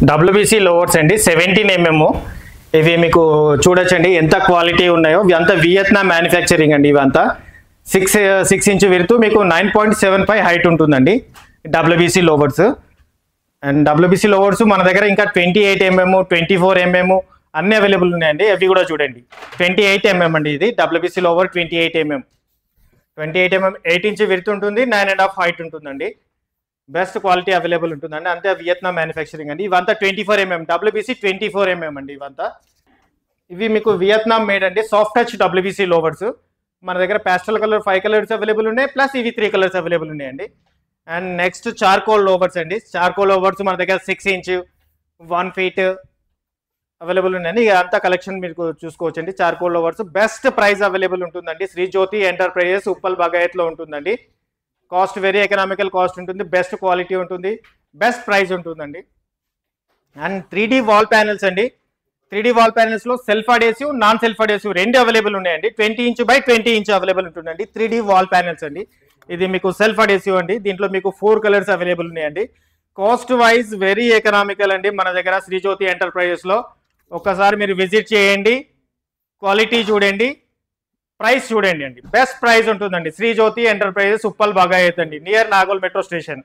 WBC లోవర్స్ అండి 17mm. ఇవి మీకు చూడొచ్చండి ఎంత క్వాలిటీ ఉన్నాయో. ఇవంతా వియత్నాం మ్యానుఫ్యాక్చరింగ్ అండి. ఇవంతా 6 ఇంచ్ విడుతూ మీకు 9.75 హైట్ ఉంటుందండి WBC లోవర్స్. అండ్ WBC లోవర్స్ మన దగ్గర ఇంకా 28mm 24mm అన్ని అవైలబుల్ ఉన్నాయండి. అవి కూడా చూడండి 28mm అండి. ఇది WBC లోవర్ 28mm 8 ఇంచ్ విడుతూ ఉంటుంది, 9.5 హైట్ ఉంటుందండి. బెస్ట్ క్వాలిటీ అవైలబుల్ ఉంటుందండి. అంతే వియత్నాం మ్యానుఫ్యాక్చరింగ్ అండి. ఇవంతా 24mm WBC 24mm అండి. ఇవంతా ఇవి మీకు వియత్నాం మేడ్ అండి. సాఫ్ట్ టచ్ WBC లోవర్స్ మన దగ్గర పాస్టల్ కలర్ 5 కలర్స్ అవైలబుల్ ఉన్నాయి, ప్లస్ ఇవి 3 కలర్స్ అవైలబుల్ ఉన్నాయండి. అండ్ నెక్స్ట్ చార్కోల్ లోవర్స్ అండి. చార్కోల్ లోవర్స్ మన దగ్గర 6 ఇంచ్ 1 ఫీట్ అవైలబుల్ ఉన్నాయండి. ఇక అంతా కలెక్షన్ మీరు చూసుకోవచ్చండి. Charcoal louvers best price available ఉంటుందండి. శ్రీ జ్యోతి ఎంటర్ప్రైజెస్ ఉప్పల్ బగాయత్లో ఉంటుందండి. కాస్ట్ వెరీ ఎకనామికల్ కాస్ట్ ఉంటుంది, బెస్ట్ క్వాలిటీ ఉంటుంది, బెస్ట్ ప్రైస్ ఉంటుందండి. అండ్ 3D వాల్ ప్యానెల్స్ అండి. 3D వాల్ ప్యానెల్స్లో self adhesive, non self adhesive రెండు అవైలబుల్ ఉన్నాయండి. 20 ఇంచ్ బై 20 ఇంచ్ అవైలబుల్ ఉంటుందండి 3D వాల్ ప్యానెల్స్ అండి. ఇది మీకు సెల్ఫ్ అడేసివ్ అండి. దీంట్లో మీకు 4 కలర్స్ అవైలబుల్ ఉన్నాయండి. కాస్ట్ వైజ్ వెరీ ఎకనామికల్ అండి మన దగ్గర శ్రీ జ్యోతి ఎంటర్ప్రైజెస్లో. ఒక్కసారి మీరు విజిట్ చేయండి, క్వాలిటీ చూడండి, ప్రైస్ చూడండి అండి. బెస్ట్ ప్రైస్ ఉంటుందండి. శ్రీ జ్యోతి ఎంటర్ప్రైజెస్ ఉప్పల్ బగాయత్ అండి, నియర్ నాగోల్ మెట్రో స్టేషన్.